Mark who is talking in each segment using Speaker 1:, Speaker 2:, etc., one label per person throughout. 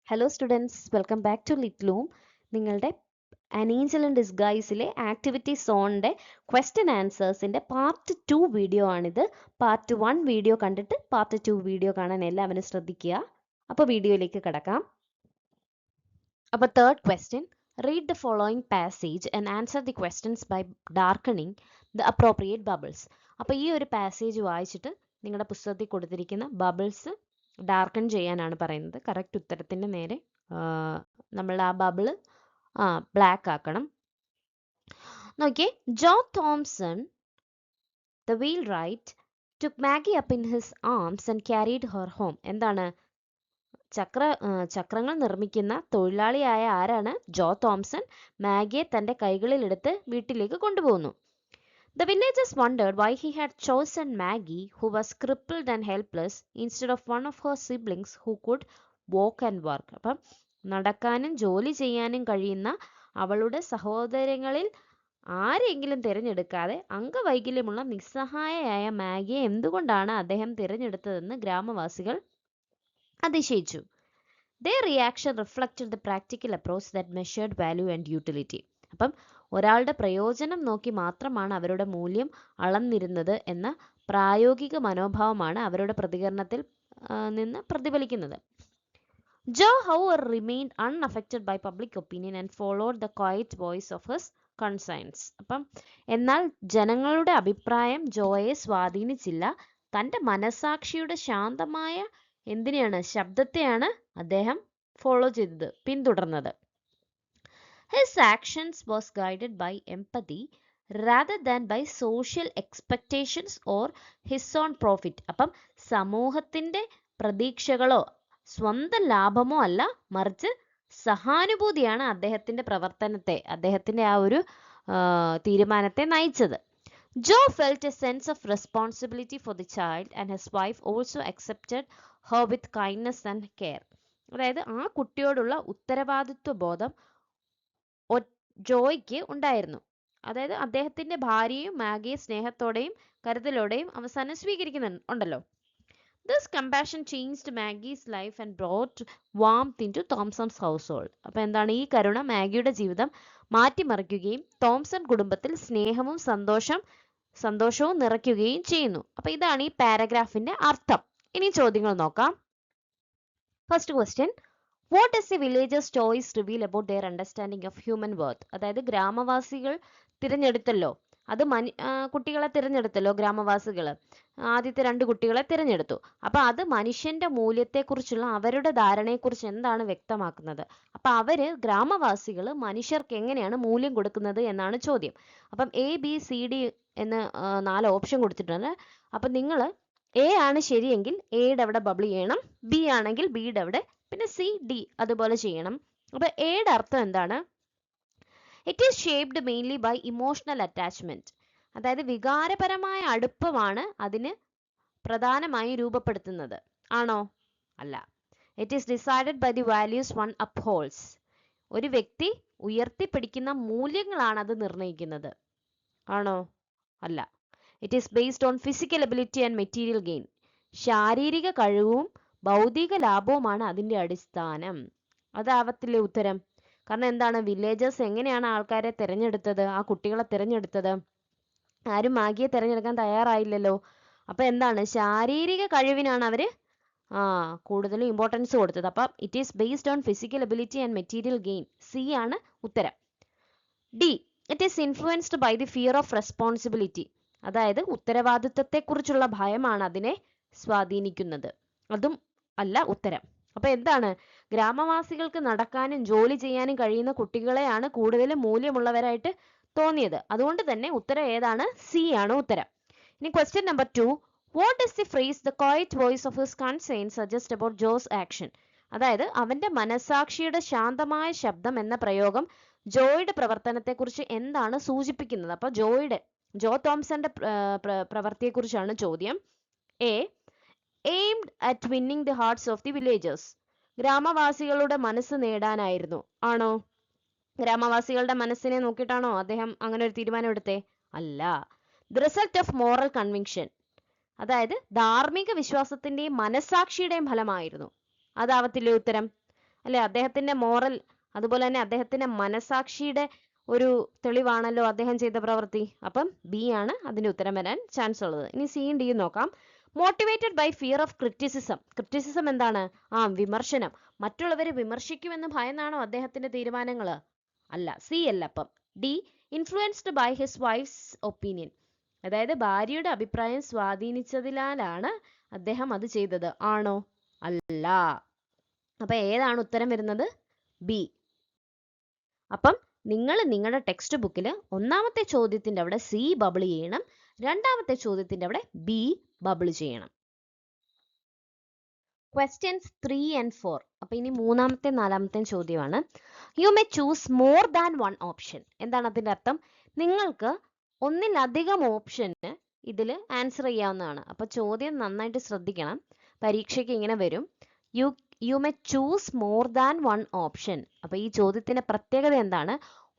Speaker 1: Hello students, welcome back to ലിറ്റ്ലൂം. നിങ്ങളുടെ an angel in ഡിസ്ഗൈസിലെ ആക്ടിവിറ്റി സോണിൻ്റെ ക്വസ്റ്റ്യൻ ആൻസേഴ്സിൻ്റെ പാർട്ട് 2 വീഡിയോ ആണിത്. പാർട്ട് 1 വീഡിയോ കണ്ടിട്ട് പാർട്ട് 2 വീഡിയോ കാണാൻ എല്ലാവരും ശ്രദ്ധിക്കുക. അപ്പോൾ വീഡിയോയിലേക്ക് കിടക്കാം. അപ്പോൾ third question, read the following passage and answer the questions by darkening the appropriate bubbles. അപ്പോൾ ഈ ഒരു പാസേജ് വായിച്ചിട്ട് നിങ്ങളുടെ പുസ്തകത്തിൽ കൊടുത്തിരിക്കുന്ന ബബിൾസ് ഡാർക്കൺ ചെയ്യാനാണ് പറയുന്നത്. കറക്റ്റ് ഉത്തരത്തിൻ്റെ നേരെ നമ്മൾ ആ ബബിള് ബ്ലാക്ക് ആക്കണം. നോക്കിയേ, Joe Thomson the wheelwright took Maggie up in his arms and carried her home. എന്താണ്? ചക്രങ്ങൾ നിർമ്മിക്കുന്ന തൊഴിലാളിയായ ആരാണ്? ജോ തോംസൺ മാഗിയെ തൻ്റെ കൈകളിലെടുത്ത് വീട്ടിലേക്ക് കൊണ്ടുപോകുന്നു. The villagers wondered why he had chosen Maggie, who was crippled and helpless, instead of one of her siblings who could walk and work. അപ്പം നടക്കാനും ജോലി ചെയ്യാനും കഴിയുന്ന അവളുടെ സഹോദരങ്ങളിൽ ആരെങ്കിലും തിരഞ്ഞെടുക്കാതെ അംഗവൈകല്യമുള്ള നിസ്സഹായയായ മാഗിയെ എന്തുകൊണ്ടാണ് അദ്ദേഹം തിരഞ്ഞെടുത്തതെന്ന് ഗ്രാമവാസികൾ അതിശയിച്ചു. Their reaction reflected the practical approach that measured value and utility. അപ്പം ഒരാളുടെ പ്രയോജനം നോക്കി മാത്രമാണ് അവരുടെ മൂല്യം അളന്നിരുന്നത് എന്ന പ്രായോഗിക മനോഭാവമാണ് അവരുടെ പ്രതികരണത്തിൽ നിന്ന് പ്രതിഫലിക്കുന്നത്. ജോ however remained unaffected by public opinion and followed the quiet voice of his conscience. അപ്പം എന്നാൽ ജനങ്ങളുടെ അഭിപ്രായം ജോയെ സ്വാധീനിച്ചില്ല. തൻ്റെ മനസാക്ഷിയുടെ ശാന്തമായ എന്തിനെയാണ്? ശബ്ദത്തെയാണ് അദ്ദേഹം ഫോളോ ചെയ്തത്, പിന്തുടർന്നത്. His actions was guided by empathy rather than by social expectations or his own profit. അപ്പം സമൂഹത്തിൻ്റെ പ്രതീക്ഷകളോ സ്വന്തം ലാഭമോ അല്ല, മറിച്ച് സഹാനുഭൂതിയാണ് അദ്ദേഹത്തിൻ്റെ പ്രവർത്തനത്തെ, അദ്ദേഹത്തിൻ്റെ ആ ഒരു തീരുമാനത്തെ നയിച്ചത്. Joe felt a sense of responsibility for the child and his wife also accepted her with kindness and care. അതായത് ആ കുട്ടിയോടുള്ള ഉത്തരവാദിത്വ ബോധം ജോയ്ക്ക് ഉണ്ടായിരുന്നു. അതായത് അദ്ദേഹത്തിന്റെ ഭാര്യയും മാഗിയെ സ്നേഹത്തോടെയും കരുതലോടെയും അവസാനം സ്വീകരിക്കുന്നുണ്ടല്ലോ. This compassion changed Maggie's life and brought warmth into Thompson's household. അപ്പോൾ എന്താണ്? ഈ കരുണ മാഗിയുടെ ജീവിതം മാറ്റിമറിക്കുകയും തോംസൺ കുടുംബത്തിൽ സ്നേഹവും സന്തോഷവും നിറയ്ക്കുകയും ചെയ്യുന്നു. അപ്പോൾ ഇതാണ് ഈ പാരഗ്രാഫിന്റെ അർത്ഥം. ഇനി ചോദ്യങ്ങൾ നോക്കാം. First question, What does the villagers' choice reveal about their understanding of human worth? അതായത് ഗ്രാമവാസികൾ തിരഞ്ഞെടുത്തല്ലോ, അത് കുട്ടികളെ തിരഞ്ഞെടുത്തല്ലോ ഗ്രാമവാസികൾ, ആദ്യത്തെ 2 കുട്ടികളെ തിരഞ്ഞെടുത്തു. അപ്പോൾ അത് മനുഷ്യന്റെ മൂല്യത്തെക്കുറിച്ചുള്ള അവരുടെ ധാരണയെക്കുറിച്ച് എന്താണ് വ്യക്തമാക്കുന്നത്? അപ്പോൾ ഗ്രാമവാസികൾ മനുഷ്യർക്ക് എങ്ങനെയാണ് മൂല്യം കൊടുക്കുന്നത് എന്നാണ് ചോദ്യം. അപ്പം ABCD എന്ന് 4 ഓപ്ഷൻ കൊടുത്തിട്ടുണ്ട്. അപ്പം നിങ്ങൾ A ആണ് ശരിയെങ്കിൽ Aയുടെ അവിടെ ബബിൾ ചെയ്യണം, B ആണെങ്കിൽ Bയുടെ അവിടെ, പിന്നെ C, D അതുപോലെ ചെയ്യണം. അപ്പോൾ Aയുടെ അർത്ഥം എന്താണ്? It is shaped mainly by emotional attachment. അതായത് വികാരപരമായ അടുപ്പമാണ് അതിന് പ്രധാനമായി രൂപപ്പെടുത്തുന്നത്. ആണോ? അല്ല. It is decided by the values one upholds. ഒരു വ്യക്തി ഉയർത്തിപ്പിടിക്കുന്ന മൂല്യങ്ങളാണ് അത് നിർണ്ണയിക്കുന്നത്. ആണോ? അല്ല. It is based on physical ability and material gain. ശാരീരിക കഴിവും ഭൗതിക ലാഭവുമാണ് അതിൻ്റെ അടിസ്ഥാനം. അതാവത്തില്ലേ ഉത്തരം? കാരണം എന്താണ്? വില്ലേജേഴ്സ് എങ്ങനെയാണ് ആൾക്കാരെ തിരഞ്ഞെടുത്തത്, ആ കുട്ടികളെ തിരഞ്ഞെടുത്തത്? ആരും മാഗിയെ തിരഞ്ഞെടുക്കാൻ തയ്യാറായില്ലല്ലോ. അപ്പൊ എന്താണ്? ശാരീരിക കഴിവിനാണ് അവര് കൂടുതലും ഇമ്പോർട്ടൻസ് കൊടുത്തത്. അപ്പം it is based on physical ability and material gain. C ആണ് ഉത്തരം. D, it is influenced by the fear of responsibility. അതായത് ഉത്തരവാദിത്വത്തെക്കുറിച്ചുള്ള ഭയമാണ് അതിനെ സ്വാധീനിക്കുന്നത്. അതും അല്ല ഉത്തരം. അപ്പൊ എന്താണ്? ഗ്രാമവാസികൾക്ക് നടക്കാനും ജോലി ചെയ്യാനും കഴിയുന്ന കുട്ടികളെയാണ് കൂടുതലും മൂല്യമുള്ളവരായിട്ട് തോന്നിയത്. അതുകൊണ്ട് തന്നെ ഉത്തരം ഏതാണ്? C ആണ് ഉത്തരം. ഇനി question number 2, what is the phrase the quiet voice of his concern suggest about Jose action? അതായത് അവന്റെ മനസാക്ഷിയുടെ ശാന്തമായ ശബ്ദം എന്ന പ്രയോഗം ജോയുടെ പ്രവർത്തനത്തെക്കുറിച്ച് എന്താണ് സൂചിപ്പിക്കുന്നത്? അപ്പൊ ജോ തോംസന്റെ പ്രവൃത്തിയെക്കുറിച്ചാണ് ചോദ്യം. A, aimed at winning the hearts of the villagers. ഗ്രാമവാസികളുടെ മനസ്സ് നേടാനായിരുന്നു. ആണോ? ഗ്രാമവാസികളുടെ മനസ്സിനെ നോക്കിയിട്ടാണോ അദ്ദേഹം അങ്ങനെ ഒരു തീരുമാനം എടുത്തേ? അല്ല. The result of moral conviction. അതായത് ധാർമ്മിക വിശ്വാസത്തിന്റെയും മനസാക്ഷിയുടെയും ഫലമായിരുന്നു. അതാവത്തില്ലേ ഉത്തരം? അല്ലെ? അദ്ദേഹത്തിന്റെ മോറൽ, അതുപോലെ തന്നെ അദ്ദേഹത്തിന്റെ മനസാക്ഷിയുടെ ഒരു തെളിവാണല്ലോ അദ്ദേഹം ചെയ്ത പ്രവൃത്തി. അപ്പം ബി ആണ് അതിന്റെ ഉത്തരം വരാൻ ചാൻസ് ഉള്ളത്. ഇനി സിയും ഡിയും നോക്കാം. Motivated by fear of criticism. Criticism എന്താണ്? വിമർശനം. മറ്റുള്ളവരെ വിമർശിക്കുമെന്ന് ഭയന്നാണോ അദ്ദേഹത്തിന്റെ തീരുമാനങ്ങൾ? അല്ല, സി അല്ല. അപ്പം D, influenced by his wife's opinion. അതായത് ഭാര്യയുടെ അഭിപ്രായം സ്വാധീനിച്ചതിനാലാണ് അദ്ദേഹം അത് ചെയ്തത്. ആണോ? അല്ല. അപ്പൊ ഏതാണ് ഉത്തരം വരുന്നത്? ബി. അപ്പം നിങ്ങൾ നിങ്ങളുടെ ടെക്സ്റ്റ് ബുക്കിൽ ഒന്നാമത്തെ ചോദ്യത്തിന്റെ അവിടെ സി ബബിൾ ചെയ്യണം, രണ്ടാമത്തെ ചോദ്യത്തിന്റെ അവിടെ ബി ബബിൾ ചെയ്യണം. Questions 3 and 4. അപ്പൊ ഇനി മൂന്നാമത്തെ നാലാമത്തെ ചോദ്യമാണ്. You may choose more than one option. എന്താണ് അതിന്റെ അർത്ഥം? നിങ്ങൾക്ക് ഒന്നിലധികം ഓപ്ഷന് ഇതിൽ ആൻസർ ചെയ്യാവുന്നതാണ്. അപ്പൊ ചോദ്യം നന്നായിട്ട് ശ്രദ്ധിക്കണം. പരീക്ഷയ്ക്ക് ഇങ്ങനെ വരും, you may choose more than one option. അപ്പൊ ഈ ചോദ്യത്തിന്റെ പ്രത്യേകത എന്താണ്?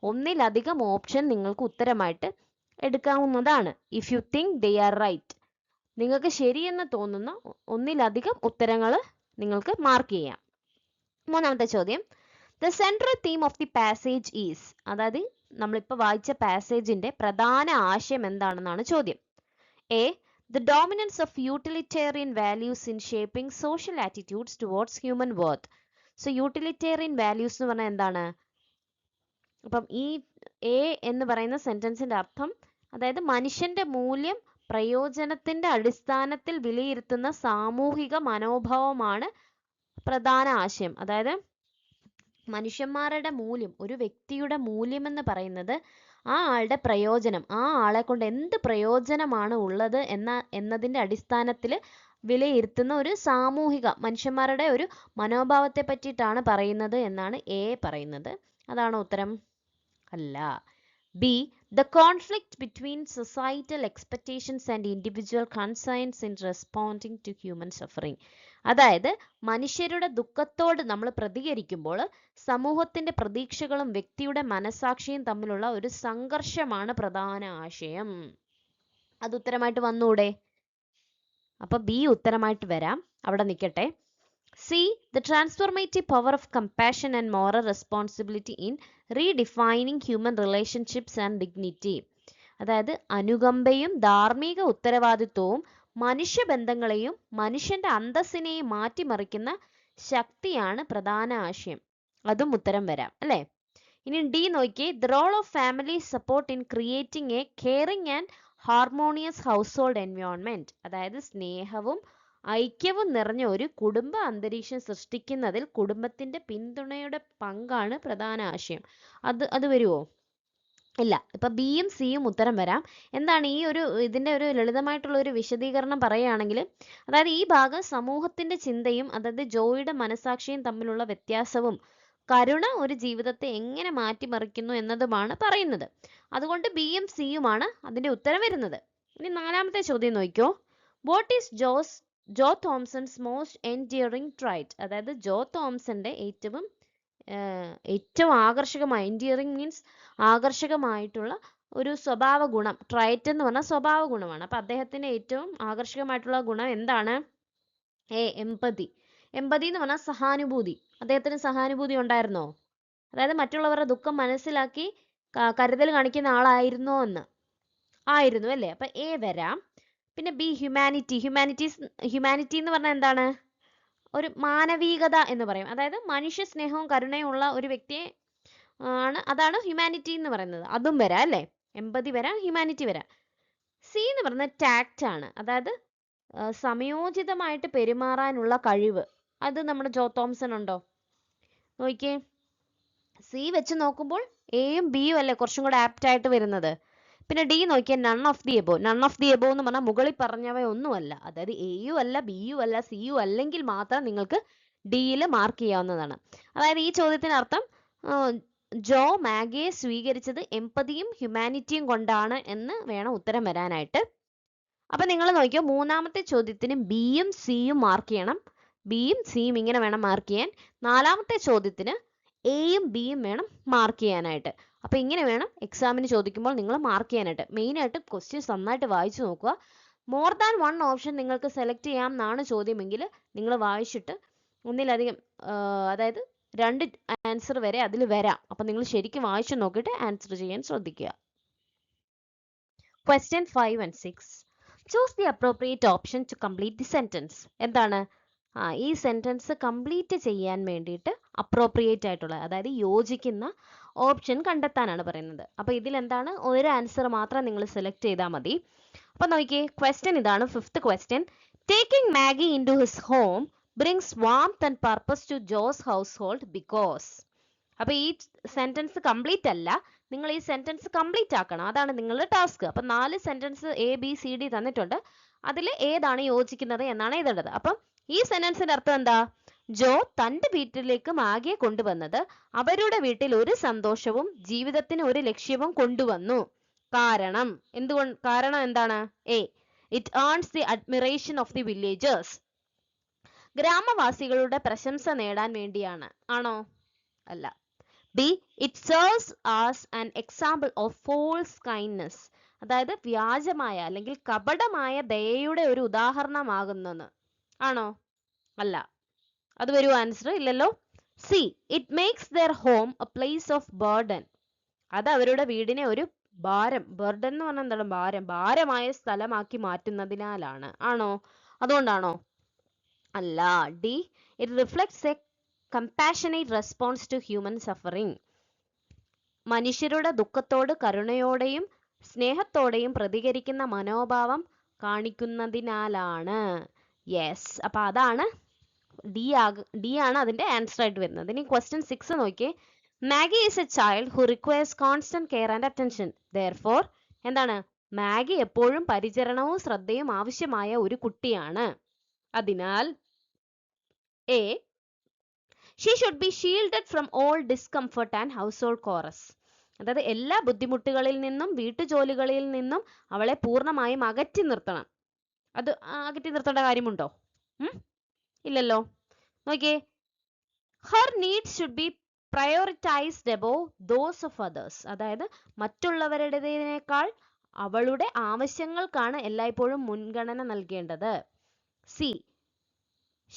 Speaker 1: ഒന്നിലധികം ഓപ്ഷൻ നിങ്ങൾക്ക് ഉത്തരമായിട്ട് എടുക്കാവുന്നതാണ്. If you think they are right. നിങ്ങൾക്ക് ശരിയെന്ന് തോന്നുന്ന ഒന്നിലധികം ഉത്തരങ്ങൾ നിങ്ങൾക്ക് മാർക്ക് ചെയ്യാം. മൂന്നാമത്തെ ചോദ്യം, the central theme of the passage is. അതായത് നമ്മളിപ്പോൾ വായിച്ച പാസേജിന്റെ പ്രധാന ആശയം എന്താണെന്നാണ് ചോദ്യം. A, the dominance of utilitarian values in shaping social attitudes towards human worth. So utilitarian values എന്ന് പറഞ്ഞാൽ എന്താണ്? അപ്പം ഈ എ എന്ന് പറയുന്ന സെന്റൻസിന്റെ അർത്ഥം, അതായത് മനുഷ്യന്റെ മൂല്യം പ്രയോജനത്തിന്റെ അടിസ്ഥാനത്തിൽ വിലയിരുത്തുന്ന സാമൂഹിക മനോഭാവമാണ് പ്രധാന ആശയം. അതായത് മനുഷ്യന്മാരുടെ മൂല്യം, ഒരു വ്യക്തിയുടെ മൂല്യം എന്ന് പറയുന്നത് ആ ആളുടെ പ്രയോജനം, ആ ആളെ കൊണ്ട് എന്ത് പ്രയോജനമാണ് ഉള്ളത് എന്നതിന്റെ അടിസ്ഥാനത്തിൽ വിലയിരുത്തുന്ന ഒരു സാമൂഹിക മനുഷ്യന്മാരുടെ ഒരു മനോഭാവത്തെ പറ്റിയിട്ടാണ് പറയുന്നത് എന്നാണ് എ പറയുന്നത്. അതാണ് ഉത്തരം? അല്ല. B, the conflict between societal expectations and individual concerns in responding to human suffering. അതായത് മനുഷ്യരുടെ ദുഃഖത്തോട് നമ്മൾ പ്രതികരിക്കുമ്പോൾ സമൂഹത്തിന്റെ പ്രതീക്ഷകളും വ്യക്തിയുടെ മനസാക്ഷിയും തമ്മിലുള്ള ഒരു സംഘർഷമാണ് പ്രധാന ആശയം. അത് ഉത്തരമായിട്ട് വന്നൂടെ? അപ്പൊ ബി ഉത്തരമായിട്ട് വരാം, അവിടെ നിൽക്കട്ടെ. C, the transformative power of compassion and moral responsibility in redefining human relationships and dignity. അതായത് അനുകമ്പയും ധാർമ്മിക ഉത്തരവാദിത്വവും മനുഷ്യബന്ധങ്ങളെയും മനുഷ്യന്റെ അന്തസ്സിനെയും മാറ്റിമറിക്കുന്ന ശക്തിയാണ് പ്രധാന ആശയം. അതും ഉത്തരം വരാം അല്ലെ? ഇനി ഡി നോക്കിയേ, the role of family support in creating a caring and harmonious household environment. അതായത് സ്നേഹവും ഐക്യവും നിറഞ്ഞ ഒരു കുടുംബ അന്തരീക്ഷം സൃഷ്ടിക്കുന്നതിൽ കുടുംബത്തിന്റെ പിന്തുണയുടെ പങ്കാണ് പ്രധാന ആശയം. അത് വരുമോ? ഇല്ല. ഇപ്പൊ ബിയും സിയും ഉത്തരം വരാം. എന്താണ് ഈ ഇതിന്റെ ഒരു ലളിതമായിട്ടുള്ള ഒരു വിശദീകരണം പറയുകയാണെങ്കിൽ, അതായത് ഈ ഭാഗം സമൂഹത്തിന്റെ ചിന്തയും അതായത് ജോയിയുടെ മനസാക്ഷിയും തമ്മിലുള്ള വ്യത്യാസവും കരുണ ഒരു ജീവിതത്തെ എങ്ങനെ മാറ്റിമറിക്കുന്നു എന്നതുമാണ് പറയുന്നത്. അതുകൊണ്ട് ബിയും സിയുമാണ് അതിന്റെ ഉത്തരം വരുന്നത്. ഇനി നാലാമത്തെ ചോദ്യം നോക്കിക്കോ. What is Joe Thomson's most endearing trait. അതായത് ജോ തോംസന്റെ ഏറ്റവും ആകർഷകമായ, എൻഡിയറിംഗ് മീൻസ് ആകർഷകമായിട്ടുള്ള ഒരു സ്വഭാവ ഗുണം. ട്രൈറ്റ് എന്ന് പറഞ്ഞാൽ സ്വഭാവ ഗുണമാണ്. അപ്പൊ അദ്ദേഹത്തിന്റെ ഏറ്റവും ആകർഷകമായിട്ടുള്ള ഗുണം എന്താണ്? എ, എമ്പതി. എമ്പതി എന്ന് പറഞ്ഞാൽ സഹാനുഭൂതി. അദ്ദേഹത്തിന് സഹാനുഭൂതി ഉണ്ടായിരുന്നോ? അതായത് മറ്റുള്ളവരുടെ ദുഃഖം മനസ്സിലാക്കി കരുതൽ കാണിക്കുന്ന ആളായിരുന്നോ എന്ന്. ആയിരുന്നു അല്ലേ? അപ്പൊ എ വരാം. പിന്നെ ബി, ഹ്യൂമാനിറ്റി. ഹ്യൂമാനിറ്റി എന്ന് പറഞ്ഞാൽ എന്താണ്? ഒരു മാനവികത എന്ന് പറയും. അതായത് മനുഷ്യ സ്നേഹവും കരുണയും ഉള്ള ഒരു വ്യക്തിയെ അതാണ് ഹ്യൂമാനിറ്റി എന്ന് പറയുന്നത്. അതും വരാം അല്ലേ? എമ്പതി വരാം, ഹ്യൂമാനിറ്റി വരാം. സി എന്ന് പറയുന്നത് ടാക്റ്റ് ആണ്. അതായത് സമയോചിതമായിട്ട് പെരുമാറാനുള്ള കഴിവ്. അത് നമ്മുടെ ജോ തോംസൺ ഉണ്ടോ? നോക്കിയേ, സി വെച്ച് നോക്കുമ്പോൾ എയും ബിയും അല്ലേ കുറച്ചും കൂടെ ആപ്റ്റ് ആയിട്ട് വരുന്നത്. പിന്നെ ഡി നോക്കിയാൽ none of the above. None of the above എന്ന് പറഞ്ഞാൽ മുകളിൽ പറഞ്ഞവയൊന്നുമല്ല. അതായത് എയും അല്ല, ബിയും അല്ല, സിയും അല്ലെങ്കിൽ മാത്രം നിങ്ങൾക്ക് ഡിയിൽ മാർക്ക് ചെയ്യാവുന്നതാണ്. അതായത് ഈ ചോദ്യത്തിന് അർത്ഥം ജോ മാഗിയെ സ്വീകരിച്ചത് എമ്പതിയും ഹ്യൂമാനിറ്റിയും കൊണ്ടാണ് എന്ന് വേണം ഉത്തരം വരാനായിട്ട്. അപ്പൊ നിങ്ങൾ നോക്കിയോ, മൂന്നാമത്തെ ചോദ്യത്തിന് ബിയും സിയും മാർക്ക് ചെയ്യണം. ബിയും സിയും ഇങ്ങനെ വേണം മാർക്ക് ചെയ്യാൻ. നാലാമത്തെ ചോദ്യത്തിന് എയും ബിയും വേണം മാർക്ക് ചെയ്യാനായിട്ട്. അപ്പൊ ഇങ്ങനെ വേണം എക്സാമിന് ചോദിക്കുമ്പോൾ നിങ്ങൾ മാർക്ക് ചെയ്യാനായിട്ട്. മെയിൻ ആയിട്ട് ക്വസ്റ്റ്യൻസ് നന്നായിട്ട് വായിച്ചു നോക്കുക. മോർ ദാൻ വൺ ഓപ്ഷൻ നിങ്ങൾക്ക് സെലക്ട് ചെയ്യാം എന്നാണ് ചോദ്യമെങ്കിൽ നിങ്ങൾ വായിച്ചിട്ട് ഒന്നിലധികം, അതായത് 2 ആൻസർ വരെ അതിൽ വരാം. അപ്പം നിങ്ങൾ ശരിക്കും വായിച്ചു നോക്കിയിട്ട് ആൻസർ ചെയ്യാൻ ശ്രദ്ധിക്കുക. Question 5 and 6. Choose the appropriate option to complete the sentence. എന്താണ് ഈ സെന്റൻസ് കംപ്ലീറ്റ് ചെയ്യാൻ വേണ്ടിയിട്ട് അപ്രോപ്രിയേറ്റ് ആയിട്ടുള്ള, അതായത് യോജിക്കുന്ന ഓപ്ഷൻ കണ്ടെത്താനാണ് പറയുന്നത്. അപ്പോൾ ഇതിൽ എന്താണ്, ഒരു ആൻസർ മാത്രം നിങ്ങൾ സെലക്ട് ചെയ്താൽ മതി. അപ്പോൾ നോക്കിയേ, ക്വസ്റ്റ്യൻ ഇതാണ്. 5th question. Taking Maggie into his home brings warmth and purpose to Joe's household because. അപ്പോൾ ഈ സെന്റൻസ് കംപ്ലീറ്റ് അല്ല, നിങ്ങൾ ഈ സെന്റൻസ് കംപ്ലീറ്റ് ആക്കണം. അതാണ് നിങ്ങളുടെ ടാസ്ക്. അപ്പം 4 സെന്റൻസ് ABCD തന്നിട്ടുണ്ട്. അതിൽ ഏതാണ് യോജിക്കുന്നത് എന്നാണ് എഴുതേണ്ടത്. അപ്പം ഈ സെന്റൻസിന്റെ അർത്ഥം എന്താ? ജോ തന്റെ വീട്ടിലേക്ക് മാഗിയെ കൊണ്ടുവന്നത് അവരുടെ വീട്ടിൽ ഒരു സന്തോഷവും ജീവിതത്തിന് ഒരു ലക്ഷ്യവും കൊണ്ടുവന്നു. കാരണം എന്താണ്? A. It earns the admiration of the villagers. ഗ്രാമവാസികളുടെ പ്രശംസ നേടാൻ വേണ്ടിയാണ്. ആണോ? അല്ല. B. It serves as an example of false kindness. അതായത് വ്യാജമായ അല്ലെങ്കിൽ കപടമായ ദയയുടെ ഒരു ഉദാഹരണമാകുന്നെന്ന്. ആണോ? അല്ല. അത് വരൂ ആൻസർ? ഇല്ലല്ലോ. C. It makes their home a place of burden. അത് അവരുടെ വീടിനെ ഒരു ഭാരം, ബർഡൻ എന്ന് പറഞ്ഞാൽ എന്താണ്? ഭാരമായ സ്ഥലമാക്കി മാറ്റുന്നതിനാലാണ്. ആണോ? അതുകൊണ്ടാണോ? അല്ല. D. It reflects a compassionate response to human suffering. മനുഷ്യരുടെ ദുഃഖത്തോട് കരുണയോടെയും സ്നേഹത്തോടെയും പ്രതികരിക്കുന്ന മനോഭാവം കാണിക്കുന്നതിനാലാണ്. യെസ്. അപ്പൊ അതാണ് ഡി ആണ് അതിന്റെ ആൻസർ ആയിട്ട് വരുന്നത്. ഇനി ക്വസ്റ്റ്യൻ 6 നോക്കിയേ. Maggi is A child who requires constant care and attention. Therefore എന്താണ്? മാഗി എപ്പോഴും പരിചരണവും ശ്രദ്ധയും ആവശ്യമായ ഒരു കുട്ടിയാണ്. അതിനാൽ A. She should be shielded from all discomfort and household chores. അതായത് എല്ലാ ബുദ്ധിമുട്ടുകളിൽ നിന്നും വീട്ടുജോലികളിൽ നിന്നും അവളെ പൂർണ്ണമായും അകറ്റി നിർത്തണം. അത് അകറ്റി നിർത്തേണ്ട കാര്യമുണ്ടോ? ഇല്ലല്ലോ. നോക്കിയേ, her needs should be prioritized above those of others. അതായത് മറ്റുള്ളവരുടേതിനേക്കാൾ അവളുടെ ആവശ്യങ്ങൾക്കാണ് എല്ലായ്പ്പോഴും മുൻഗണന നൽകേണ്ടത്. C.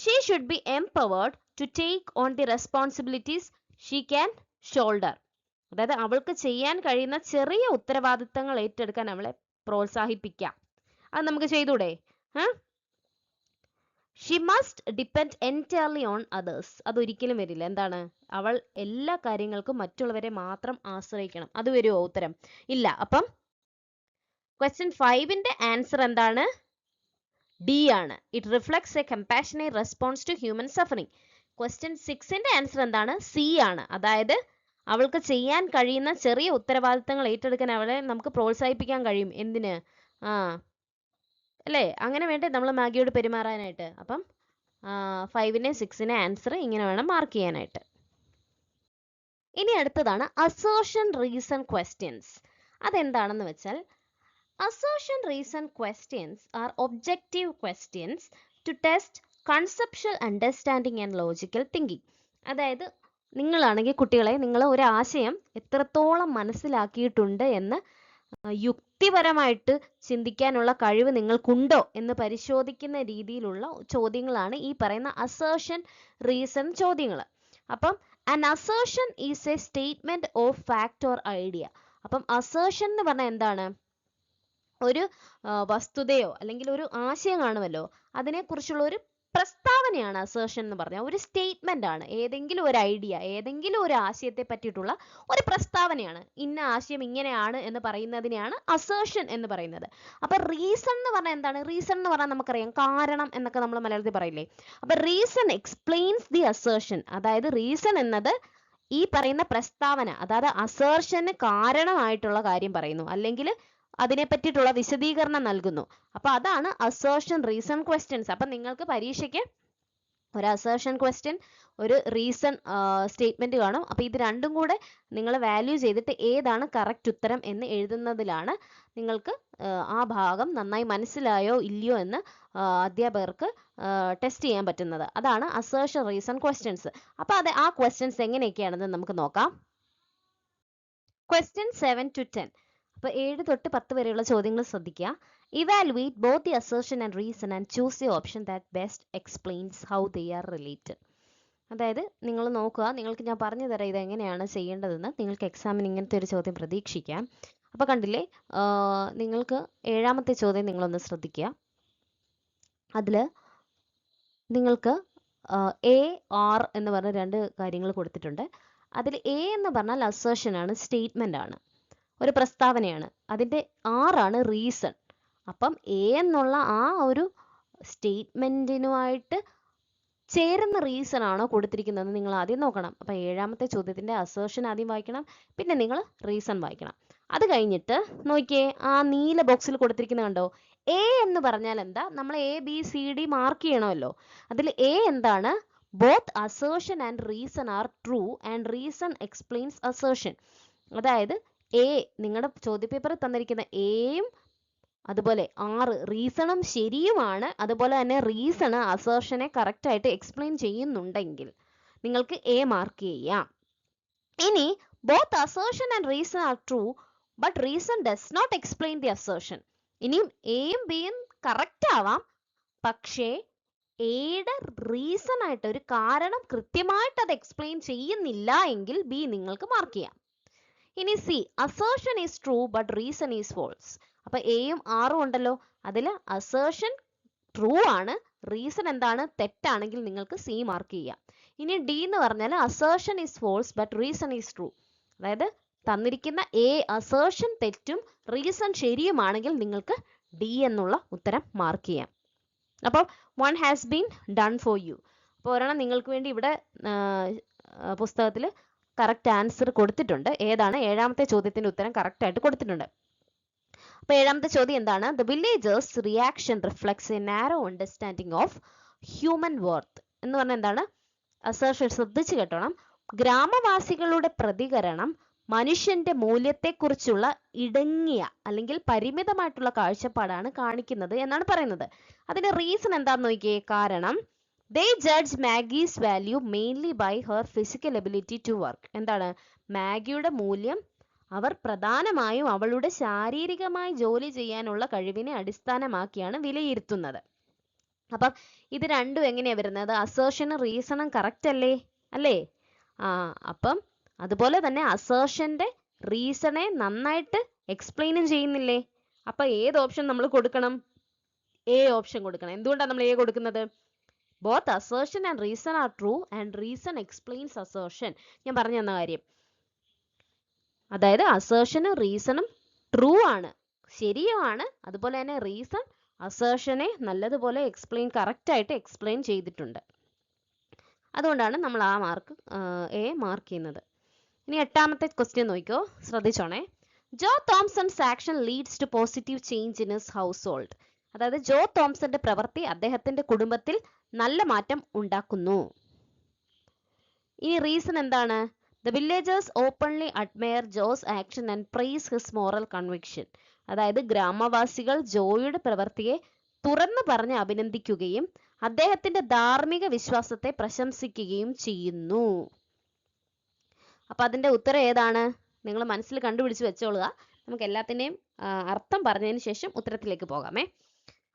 Speaker 1: She should be empowered to take on the responsibilities she can shoulder. അതായത് അവൾക്ക് ചെയ്യാൻ കഴിയുന്ന ചെറിയ ഉത്തരവാദിത്തങ്ങൾ ഏറ്റെടുക്കാൻ അവളെ പ്രോത്സാഹിപ്പിക്കാം. അത് നമുക്ക് ചെയ്തൂടെ? She must depend entirely on others. അതൊരിക്കലും വരില്ല. എന്താണ്? അവൾ എല്ലാ കാര്യങ്ങൾക്കും മറ്റുള്ളവരെ മാത്രം ആശ്രയിക്കണം. അത് വരുമോ ഉത്തരം? ഇല്ല. അപ്പം ക്വസ്റ്റ്യൻ 5ന്റെ ആൻസർ എന്താണ്? D ആണ്. It reflects a compassionate response to human suffering. Question 6ന്റെ ആൻസർ എന്താണ്? C ആണ്. അതായത് അവൾക്ക് ചെയ്യാൻ കഴിയുന്ന ചെറിയ ഉത്തരവാദിത്തങ്ങൾ ഏറ്റെടുക്കാൻ അവളെ നമുക്ക് പ്രോത്സാഹിപ്പിക്കാൻ കഴിയും. എന്തിന്? അല്ലേ? അങ്ങനെ വേണ്ടേ നമ്മൾ മാഗിയോട് പെരുമാറാനായിട്ട്. അപ്പം 5നെ 6നെ ആൻസർ ഇങ്ങനെ വേണം മാർക്ക് ചെയ്യാനായിട്ട്. ഇനി അടുത്തതാണ് അസേർഷൻ റീസൺ ക്വസ്റ്റ്യൻസ്. അതെന്താണെന്ന് വെച്ചാൽ, assertion reason questions are objective questions to test conceptual understanding and logical thinking. അതായത് നിങ്ങളാണെങ്കിൽ കുട്ടികളെ, നിങ്ങൾ ഒരു ആശയം എത്രത്തോളം മനസ്സിലാക്കിയിട്ടുണ്ട് എന്ന് യുക്തിപരമായിട്ട് ചിന്തിക്കാനുള്ള കഴിവ് നിങ്ങൾക്കുണ്ടോ എന്ന് പരിശോധിക്കുന്ന രീതിയിലുള്ള ചോദ്യങ്ങളാണ് ഈ പറയുന്ന അസേർഷൻ റീസൺ ചോദ്യങ്ങൾ. അപ്പം an assertion is a statement of fact or idea. അപ്പം അസേർഷൻ എന്ന് പറഞ്ഞാൽ എന്താണ്? ഒരു വസ്തുതയോ അല്ലെങ്കിൽ ഒരു ആശയം കാണുമല്ലോ, അതിനെക്കുറിച്ചുള്ള ഒരു പ്രസ്താവനയാണ് അസേർഷൻ എന്ന് പറഞ്ഞാൽ. ഒരു സ്റ്റേറ്റ്മെന്റ് ആണ്. ഏതെങ്കിലും ഒരു ഐഡിയ, ഏതെങ്കിലും ഒരു ആശയത്തെ പറ്റിയിട്ടുള്ള ഒരു പ്രസ്താവനയാണ്. ഇന്ന ആശയം ഇങ്ങനെയാണ് എന്ന് പറയുന്നതിനെയാണ് അസേർഷൻ എന്ന് പറയുന്നത്. അപ്പൊ റീസൺ എന്ന് പറഞ്ഞാൽ എന്താണ്? റീസൺ എന്ന് പറഞ്ഞാൽ നമുക്കറിയാം, കാരണം എന്നൊക്കെ നമ്മൾ മലയാളത്തിൽ പറയില്ലേ. അപ്പൊ റീസൺ എക്സ്പ്ലെയിൻസ് ദി അസേർഷൻ. അതായത് റീസൺ എന്നത് ഈ പറയുന്ന പ്രസ്താവന, അതായത് അസേർഷന് കാരണമായിട്ടുള്ള കാര്യം പറയുന്നു, അല്ലെങ്കിൽ അതിനെ പറ്റിയിട്ടുള്ള വിശദീകരണം നൽകുന്നു. അപ്പൊ അതാണ് അസേർഷൻ റീസൺ ക്വസ്റ്റ്യൻസ്. അപ്പൊ നിങ്ങൾക്ക് പരീക്ഷയ്ക്ക് ഒരു അസേർഷൻ ക്വസ്റ്റ്യൻ, ഒരു റീസൺ സ്റ്റേറ്റ്മെന്റ് കാണും. അപ്പൊ ഇത് രണ്ടും കൂടെ നിങ്ങൾ വാല്യൂ ചെയ്തിട്ട് ഏതാണ് കറക്റ്റ് ഉത്തരം എന്ന് എഴുതുന്നതിലാണ് നിങ്ങൾക്ക് ആ ഭാഗം നന്നായി മനസ്സിലായോ ഇല്ലയോ എന്ന് അധ്യാപകർക്ക് ടെസ്റ്റ് ചെയ്യാൻ പറ്റുന്നത്. അതാണ് അസേർഷൻ റീസൺ ക്വസ്റ്റ്യൻസ്. അപ്പൊ ആ ക്വസ്റ്റ്യൻസ് എങ്ങനെയൊക്കെയാണെന്ന് നമുക്ക് നോക്കാം. Question 7 to 10. അപ്പോൾ 7 തൊട്ട് 10 വരെയുള്ള ചോദ്യങ്ങൾ ശ്രദ്ധിക്കുക. Evaluate both the assertion and reason and choose the option that best explains how they are related. അതായത് നിങ്ങൾ നോക്കുക, നിങ്ങൾക്ക് ഞാൻ പറഞ്ഞു തരാം ഇത് എങ്ങനെയാണ് ചെയ്യേണ്ടതെന്ന്. നിങ്ങൾക്ക് എക്സാമിന് ഇങ്ങനത്തെ ഒരു ചോദ്യം പ്രതീക്ഷിക്കാം. അപ്പോൾ കണ്ടില്ലേ, നിങ്ങൾക്ക് 7ാമത്തെ ചോദ്യം നിങ്ങളൊന്ന് ശ്രദ്ധിക്കുക. അതിൽ നിങ്ങൾക്ക് എ ആർ എന്ന് പറഞ്ഞ 2 കാര്യങ്ങൾ കൊടുത്തിട്ടുണ്ട്. അതിൽ എ എന്ന് പറഞ്ഞാൽ അസേർഷൻ ആണ്, സ്റ്റേറ്റ്മെന്റ് ആണ്, ഒരു പ്രസ്താവനയാണ്. അതിൻ്റെ ആർ ആണ് റീസൺ. അപ്പം എ എന്നുള്ള ആ ഒരു സ്റ്റേറ്റ്മെന്റിനുമായിട്ട് ചേരുന്ന റീസൺ ആണോ കൊടുത്തിരിക്കുന്നത് നിങ്ങൾ ആദ്യം നോക്കണം. അപ്പം 7ാമത്തെ ചോദ്യത്തിന്റെ അസേർഷൻ ആദ്യം വായിക്കണം, പിന്നെ നിങ്ങൾ റീസൺ വായിക്കണം. അത് കഴിഞ്ഞിട്ട് നോക്കിയേ, ആ നീല ബോക്സിൽ കൊടുത്തിരിക്കുന്നത് കണ്ടോ, എ എന്ന് പറഞ്ഞാൽ എന്താ, നമ്മൾ A B C D mark ചെയ്യണമല്ലോ. അതിൽ എ എന്താണ്, both assertion and reason are true and reason explains assertion. അതായത് എ, നിങ്ങളുടെ ചോദ്യപേപ്പറിൽ തന്നിരിക്കുന്ന എയും അതുപോലെ ആറ് റീസണും ശരിയുമാണ്, അതുപോലെ തന്നെ റീസൺ അസേർഷനെ കറക്റ്റ് ആയിട്ട് എക്സ്പ്ലെയിൻ ചെയ്യുന്നുണ്ടെങ്കിൽ നിങ്ങൾക്ക് എ മാർക്ക് ചെയ്യാം. ഇനി both assertion and reason are true but reason does not explain the assertion. ഇനിയും എയും ബിയും കറക്റ്റ് ആവാം, പക്ഷേ എയുടെ റീസൺ ആയിട്ട് ഒരു കാരണം കൃത്യമായിട്ട് അത് എക്സ്പ്ലെയിൻ ചെയ്യുന്നില്ല എങ്കിൽ ബി നിങ്ങൾക്ക് മാർക്ക് ചെയ്യാം. ഇനി C, assertion is true but reason is false. അപ്പൊ എയും ആറും ഉണ്ടല്ലോ, അതിൽ അസേർഷൻ ട്രൂ ആണ്, റീസൺ എന്താണ്, തെറ്റാണെങ്കിൽ നിങ്ങൾക്ക് സി മാർക്ക് ചെയ്യാം. ഇനി ഡി എന്ന് പറഞ്ഞാൽ assertion is false but reason is true. അതായത് തന്നിരിക്കുന്ന എ അസേർഷൻ തെറ്റും റീസൺ ശരിയുമാണെങ്കിൽ നിങ്ങൾക്ക് ഡി എന്നുള്ള ഉത്തരം മാർക്ക് ചെയ്യാം. അപ്പോൾ 1 has been done for you. അപ്പോൾ ഒരെണ്ണം നിങ്ങൾക്ക് വേണ്ടി ഇവിടെ പുസ്തകത്തിൽ കറക്റ്റ് ആൻസർ കൊടുത്തിട്ടുണ്ട്. ഏതാണ്, 7ാമത്തെ ചോദ്യത്തിന്റെ ഉത്തരം കറക്റ്റ് ആയിട്ട് കൊടുത്തിട്ടുണ്ട്. അപ്പോൾ 7ാമത്തെ ചോദ്യം എന്താണ്, the villagers reaction reflects A narrow understanding of human worth എന്ന് പറഞ്ഞാൽ എന്താണ്, അസേർഷൻ ശ്രദ്ധിച്ചു കേട്ടോണം. ഗ്രാമവാസികളുടെ പ്രതികരണം മനുഷ്യന്റെ മൂല്യത്തെക്കുറിച്ചുള്ള ഇടുങ്ങിയ അല്ലെങ്കിൽ പരിമിതമായിട്ടുള്ള കാഴ്ചപ്പാടാണ് കാണിക്കുന്നത് എന്നാണ് പറയുന്നത്. അതിന്റെ റീസൺ എന്താണെന്ന് നോക്കിയേ. കാരണം they judge Maggie's value mainly by her physical ability to work. എന്താണ്, മാഗിയുടെ മൂല്യം അവർ പ്രധാനമായും അവളുടെ ശാരീരികമായി ജോലി ചെയ്യാനുള്ള കഴിവിനെ അടിസ്ഥാനമാക്കിയാണ് വിലയിരുത്തുന്നത്. അപ്പം ഇത് രണ്ടും എങ്ങനെയാ വരുന്നത്, അസേർഷനും റീസണും കറക്റ്റ് അല്ലേ, അല്ലേ? അപ്പം അതുപോലെ തന്നെ അസേർഷന്റെ റീസണെ നന്നായിട്ട് എക്സ്പ്ലെയിനും ചെയ്യുന്നില്ലേ. അപ്പൊ ഏത് ഓപ്ഷൻ നമ്മൾ കൊടുക്കണം, എ ഓപ്ഷൻ കൊടുക്കണം. എന്തുകൊണ്ടാണ് നമ്മൾ എ കൊടുക്കുന്നത്, both assertion and reason are true and reason explains assertion. ഞാൻ പറഞ്ഞു തന്ന കാര്യം, അതായത് അസേർഷനും റീസണും ട്രൂ ആണ്, ശരിയുമാണ്, അതുപോലെ തന്നെ റീസൺ അസേർഷനെ നല്ലതുപോലെ കറക്റ്റ് ആയിട്ട് എക്സ്പ്ലെയിൻ ചെയ്തിട്ടുണ്ട്. അതുകൊണ്ടാണ് നമ്മൾ ആ മാർക്ക് എ മാർക്ക് ചെയ്യുന്നത്. ഇനി 8ാമത്തെ ക്വസ്റ്റ്യൻ നോക്കിക്കോ, ശ്രദ്ധിച്ചോണേ. Joe Thomson's action leads to positive change in his household. അതായത് ജോ തോംസന്റെ പ്രവൃത്തി അദ്ദേഹത്തിന്റെ കുടുംബത്തിൽ നല്ല മാറ്റം ഉണ്ടാക്കുന്നു. ഇനി റീസൺ എന്താണ്, the villagers openly admire Joe's action and praise his moral conviction. അതായത് ഗ്രാമവാസികൾ ജോയുടെ പ്രവൃത്തിയെ തുറന്നു പറഞ്ഞ് അഭിനന്ദിക്കുകയും അദ്ദേഹത്തിന്റെ ധാർമ്മിക വിശ്വാസത്തെ പ്രശംസിക്കുകയും ചെയ്യുന്നു. അപ്പൊ അതിന്റെ ഉത്തരം ഏതാണ്, നിങ്ങൾ മനസ്സിൽ കണ്ടുപിടിച്ച് വെച്ചോളുക. നമുക്ക് എല്ലാത്തിന്റെയും അർത്ഥം പറഞ്ഞതിന് ശേഷം ഉത്തരത്തിലേക്ക് പോകാമേ.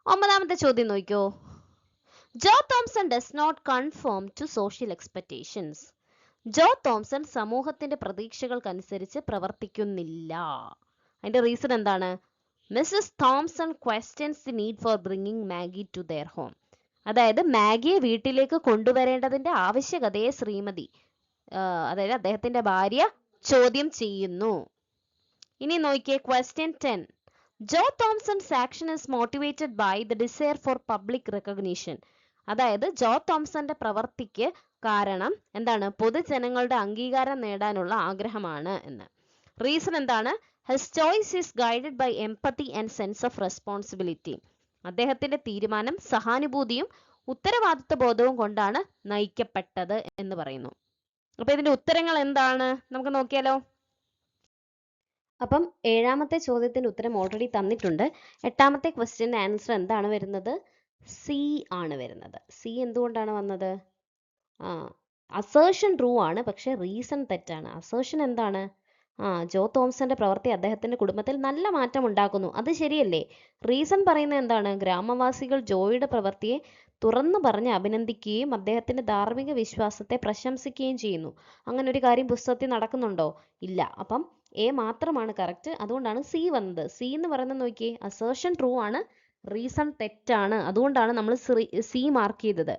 Speaker 1: 9ാമത്തെ ചോദ്യം നോക്കിക്കോ. Joe Thomson does not conform to social expectations. Joe Thomson സമൂഹത്തിന്റെ പ്രതീക്ഷകൾക്കനുസരിച്ച് പ്രവർത്തിക്കുന്നില്ല. അതിന്റെ റീസൺ എന്താണ്, Mrs Thomson questions the need for bringing Maggie to their home. അതായത് മാഗിയെ വീട്ടിലേക്ക് കൊണ്ടുവരേണ്ടതിന്റെ ആവശ്യകതയെ ശ്രീമതി, അതായത് അദ്ദേഹത്തിന്റെ ഭാര്യ ചോദ്യം ചെയ്യുന്നു. ഇനി നോക്കിയേ question 10. Joe Thomson's action is motivated by the desire for public recognition. അതായത് ജോ തോംസന്റെ പ്രവർത്തിക്ക് കാരണം എന്താണ്, പൊതുജനങ്ങളുടെ അംഗീകാരം നേടാനുള്ള ആഗ്രഹമാണ് എന്ന്. റീസൺ എന്താണ്, his choice is guided by empathy and sense of responsibility. അദ്ദേഹത്തിന്റെ തീരുമാനം സഹാനുഭൂതിയും ഉത്തരവാദിത്വ ബോധവും കൊണ്ടാണ് നയിക്കപ്പെട്ടത് എന്ന് പറയുന്നു. അപ്പൊ ഇതിന്റെ ഉത്തരങ്ങൾ എന്താണ് നമുക്ക് നോക്കിയാലോ. അപ്പം 7ാമത്തെ ചോദ്യത്തിന് ഉത്തരം ഓൾറെഡി തന്നിട്ടുണ്ട്. 8ാമത്തെ ക്വസ്റ്റ്യൻ്റെ ആൻസർ എന്താണ് വരുന്നത്, സി ആണ് വരുന്നത്. സി എന്തുകൊണ്ടാണ് വന്നത്, അസേർഷൻ ട്രൂ ആണ് പക്ഷെ റീസൺ തെറ്റാണ്. അസേർഷൻ എന്താണ്, ജോ തോംസന്റെ പ്രവൃത്തി അദ്ദേഹത്തിന്റെ കുടുംബത്തിൽ നല്ല മാറ്റം ഉണ്ടാക്കുന്നു, അത് ശരിയല്ലേ. റീസൺ പറയുന്നത് എന്താണ്, ഗ്രാമവാസികൾ ജോയുടെ പ്രവൃത്തിയെ തുറന്നു പറഞ്ഞ് അഭിനന്ദിക്കുകയും അദ്ദേഹത്തിന്റെ ധാർമ്മിക വിശ്വാസത്തെ പ്രശംസിക്കുകയും ചെയ്യുന്നു. അങ്ങനെ ഒരു കാര്യം പുസ്തകത്തിൽ നടക്കുന്നുണ്ടോ? ഇല്ല. അപ്പം എ മാത്രമാണ് കറക്റ്റ്. അതുകൊണ്ടാണ് സി വന്നത്. സി എന്ന് പറയുന്നത് നോക്കിയേ, അസേർഷൻ ട്രൂ ആണ്, റീസൺ തെറ്റാണ്. അതുകൊണ്ടാണ് നമ്മൾ സി മാർക്ക് ചെയ്തത്.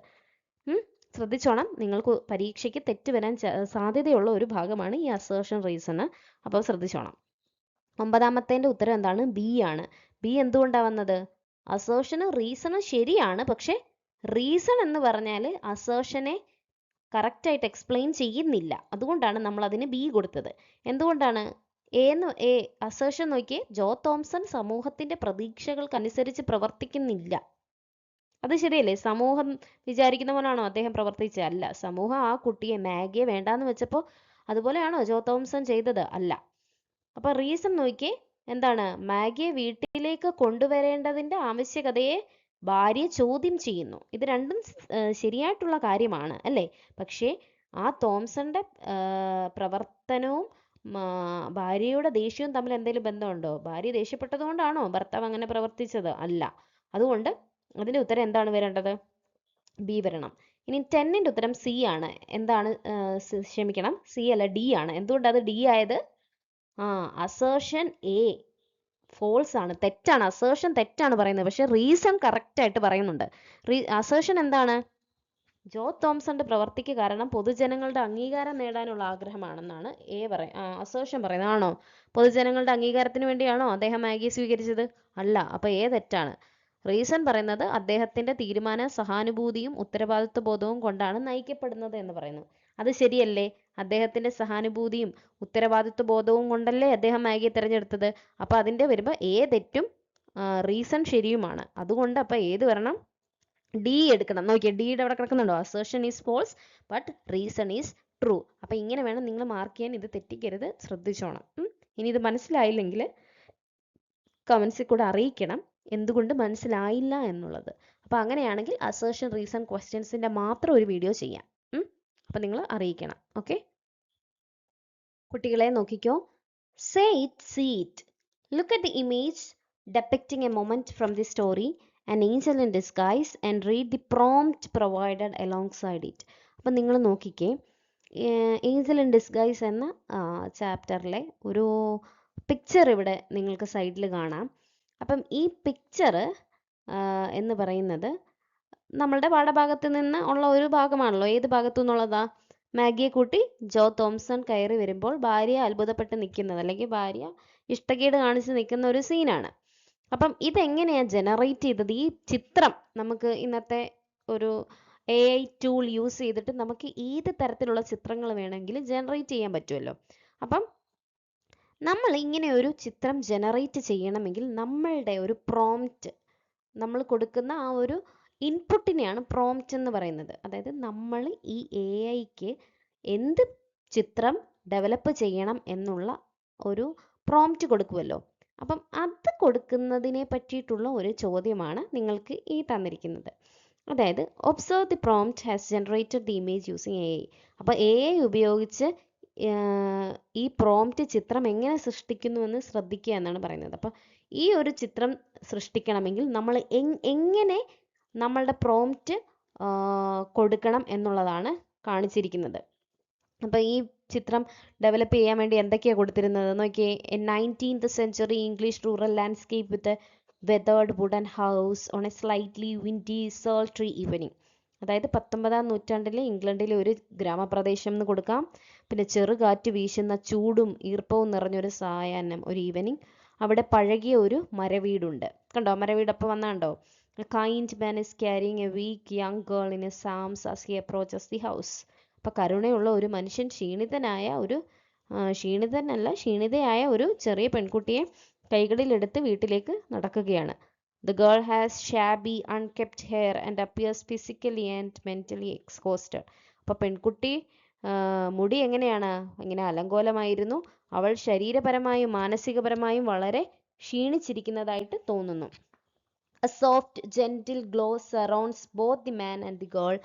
Speaker 1: ശ്രദ്ധിച്ചോണം, നിങ്ങൾക്ക് പരീക്ഷയ്ക്ക് തെറ്റ് വരാൻ സാധ്യതയുള്ള ഒരു ഭാഗമാണ് ഈ അസേർഷൻ റീസൺ. അപ്പോൾ ശ്രദ്ധിച്ചോണം. 9ാമത്തേന്റെ ഉത്തരം എന്താണ്? ബി ആണ്. ബി എന്തുകൊണ്ടാണ് വന്നത്? അസേർഷനും റീസണും ശരിയാണ്, പക്ഷെ റീസൺ എന്ന് പറഞ്ഞാൽ അസേർഷനെ കറക്റ്റ് ആയിട്ട് എക്സ്പ്ലെയിൻ ചെയ്യുന്നില്ല. അതുകൊണ്ടാണ് നമ്മൾ അതിന് ബി കൊടുത്തത്. എന്തുകൊണ്ടാണ്? അസേർഷൻ നോക്കിയേ, ജോ തോംസൺ സമൂഹത്തിന്റെ പ്രതീക്ഷകൾക്കനുസരിച്ച് പ്രവർത്തിക്കുന്നില്ല. അത് ശരിയല്ലേ? സമൂഹം വിചാരിക്കുന്ന പോലാണോ അദ്ദേഹം പ്രവർത്തിച്ചത്? അല്ല. സമൂഹം ആ കുട്ടിയെ, മാഗിയെ വേണ്ടാന്ന് വെച്ചപ്പോൾ അതുപോലെയാണോ ജോ തോംസൺ ചെയ്തത്? അല്ല. അപ്പൊ റീസൺ നോക്കിയേ, എന്താണ്? മാഗിയെ വീട്ടിലേക്ക് കൊണ്ടുവരേണ്ടതിന്റെ ആവശ്യകതയെ ഭാര്യ ചോദ്യം ചെയ്യുന്നു. ഇത് രണ്ടും ശരിയായിട്ടുള്ള കാര്യമാണ് അല്ലേ? പക്ഷേ ആ തോംസന്റെ പ്രവർത്തനവും ഭാര്യയുടെ ദേഷ്യവും തമ്മിൽ എന്തെങ്കിലും ബന്ധമുണ്ടോ? ഭാര്യ ദേഷ്യപ്പെട്ടത് കൊണ്ടാണോ ഭർത്താവ് അങ്ങനെ പ്രവർത്തിച്ചത്? അല്ല. അതുകൊണ്ട് അതിന്റെ ഉത്തരം എന്താണ് വരേണ്ടത്? ബി വരണം. ഇനി 10ന്റെ ഉത്തരം സി ആണ്. എന്താണ്? ക്ഷമിക്കണം, സി അല്ല, ഡി ആണ്. എന്തുകൊണ്ടാണ് അത് ഡി ആയത്? അസേർഷൻ എ ഫോൾസ് ആണ്, തെറ്റാണ്. അസേർഷൻ തെറ്റാണ് പറയുന്നത്, പക്ഷെ റീസൺ കറക്റ്റ് ആയിട്ട് പറയുന്നുണ്ട്. അസേർഷൻ എന്താണ്? ജോ തോംസന്റെ പ്രവർത്തിക്ക് കാരണം പൊതുജനങ്ങളുടെ അംഗീകാരം നേടാനുള്ള ആഗ്രഹമാണെന്നാണ് അസേർഷൻ പറയുന്നത്. ആണോ? പൊതുജനങ്ങളുടെ അംഗീകാരത്തിന് വേണ്ടിയാണോ അദ്ദേഹം മാഗി സ്വീകരിച്ചത്? അല്ല. അപ്പൊ എ തെറ്റാണ്. റീസൺ പറയുന്നത് അദ്ദേഹത്തിന്റെ തീരുമാനം സഹാനുഭൂതിയും ഉത്തരവാദിത്വ ബോധവും കൊണ്ടാണ് നയിക്കപ്പെടുന്നത് എന്ന് പറയുന്നു. അത് ശരിയല്ലേ? അദ്ദേഹത്തിന്റെ സഹാനുഭൂതിയും ഉത്തരവാദിത്വ ബോധവും കൊണ്ടല്ലേ അദ്ദേഹം മാഗിയെ തിരഞ്ഞെടുത്തത്. അപ്പൊ അതിന്റെ വരുമ്പോ എ തെറ്റും റീസൺ ശരിയുമാണ്. അതുകൊണ്ട് അപ്പൊ ഏത് വരണം? ഡി എടുക്കണം. നോക്കിയേ, ഡിയുടെ അവിടെ കിടക്കുന്നുണ്ടോ? Assertion is false but reason is true. അപ്പൊ ഇങ്ങനെ വേണം നിങ്ങൾ മാർക്ക് ചെയ്യാൻ. ഇത് തെറ്റിക്കരുത്, ശ്രദ്ധിച്ചോണം. ഇനി ഇത് മനസ്സിലായില്ലെങ്കിൽ കമന്റ്സിൽ കൂടെ അറിയിക്കണം എന്തുകൊണ്ട് മനസ്സിലായില്ല എന്നുള്ളത്. അപ്പൊ അങ്ങനെയാണെങ്കിൽ അസേർഷൻ റീസൺ ക്വസ്റ്റ്യൻസിന്റെ മാത്രം ഒരു വീഡിയോ ചെയ്യാം. അപ്പൊ നിങ്ങൾ അറിയിക്കണം. ഓക്കെ, കുട്ടികളെ നോക്കിക്കോ. Say it, see it. Look at the image depicting a moment from the story An Angel in Disguise and read the prompt provided alongside it. അപ്പം നിങ്ങൾ നോക്കിക്കേ, ഏഞ്ചൽ ഇൻ ഡിസ്ഗൈസ് എന്ന ചാപ്റ്ററിലെ ഒരു പിക്ചർ ഇവിടെ നിങ്ങൾക്ക് സൈഡിൽ കാണാം. അപ്പം ഈ പിക്ചർ എന്ന് പറയുന്നത് നമ്മളുടെ പാഠഭാഗത്ത് നിന്ന് ഉള്ള ഒരു ഭാഗമാണല്ലോ. ഏത് ഭാഗത്തു നിന്നുള്ളതാ? മാഗിയെ കൂട്ടി ജോ തോംസൺ കയറി വരുമ്പോൾ ഭാര്യ അത്ഭുതപ്പെട്ട് നിൽക്കുന്നത്, അല്ലെങ്കിൽ ഭാര്യ ഇഷ്ടക്കേട് കാണിച്ച് നിൽക്കുന്ന ഒരു സീനാണ്. അപ്പം ഇതെങ്ങനെയാ ജനറേറ്റ് ചെയ്തത്? ഈ ചിത്രം നമുക്ക് ഇന്നത്തെ ഒരു AI ടൂൾ യൂസ് ചെയ്തിട്ട് നമുക്ക് ഏത് തരത്തിലുള്ള ചിത്രങ്ങൾ വേണമെങ്കിലും ജനറേറ്റ് ചെയ്യാൻ പറ്റുമല്ലോ. അപ്പം നമ്മൾ ഇങ്ങനെ ഒരു ചിത്രം ജനറേറ്റ് ചെയ്യണമെങ്കിൽ നമ്മളുടെ ഒരു പ്രോംപ്റ്റ്, നമ്മൾ കൊടുക്കുന്ന ആ ഒരു ഇൻപുട്ടിനെയാണ് പ്രോംപ്റ്റ് എന്ന് പറയുന്നത്. അതായത് നമ്മൾ ഈ AIക്ക് എന്ത് ചിത്രം ഡെവലപ്പ് ചെയ്യണം എന്നുള്ള ഒരു പ്രോംപ്റ്റ് കൊടുക്കുമല്ലോ. അപ്പം അത് കൊടുക്കുന്നതിനെ പറ്റിയിട്ടുള്ള ഒരു ചോദ്യമാണ് നിങ്ങൾക്ക് ഈ തന്നിരിക്കുന്നത്. അതായത് observe the prompt has generated the image using AI. അപ്പോൾ AI ഉപയോഗിച്ച് ഈ പ്രോംപ്റ്റ് ചിത്രം എങ്ങനെ സൃഷ്ടിക്കുന്നുവെന്ന് ശ്രദ്ധിക്കുക എന്നാണ് പറയുന്നത്. അപ്പോൾ ഈ ഒരു ചിത്രം സൃഷ്ടിക്കണമെങ്കിൽ നമ്മൾ എങ്ങനെ നമ്മളുടെ പ്രോംപ്റ്റ് കൊടുക്കണം എന്നുള്ളതാണ് കാണിച്ചിരിക്കുന്നത്. അപ്പോൾ ഈ ചിത്രം ഡെവലപ്പ് ചെയ്യാൻ വേണ്ടി എന്തൊക്കെയാണ് കൊടുത്തിരുന്നത് നോക്കിയേ. A 19th century English rural landscape with a weathered wooden house on a slightly windy sultry evening. അതായത് 19ാം നൂറ്റാണ്ടിലെ ഇംഗ്ലണ്ടിലെ ഒരു ഗ്രാമപ്രദേശം എന്ന് കൊടുക്കാം. പിന്നെ ചെറുകാറ്റ് വീശുന്ന ചൂടും ഈർപ്പവും നിറഞ്ഞൊരു സായാഹ്നം, ഒരു ഈവനിങ്. അവിടെ പഴകിയ ഒരു മരവീടുണ്ട്. കണ്ടോ മരവീട്? അപ്പോൾ വന്നാണ്ടോ? A kind man is carrying a weak young girl in his arms as he approaches the house. അപ്പം കരുണയുള്ള ഒരു മനുഷ്യൻ ക്ഷീണിതയായ ഒരു ചെറിയ പെൺകുട്ടിയെ കൈകളിലെടുത്ത് വീട്ടിലേക്ക് നടക്കുകയാണ്. The girl has shabby, unkempt hair and appears physically and mentally exhausted. അപ്പോൾ പെൺകുട്ടി മുടി എങ്ങനെയാണ്? ഇങ്ങനെ അലങ്കോലമായിരുന്നു. അവൾ ശരീരപരമായും മാനസികപരമായും വളരെ ക്ഷീണിച്ചിരിക്കുന്നതായിട്ട് തോന്നുന്നു. A soft, gentle glow surrounds both the man and the girl,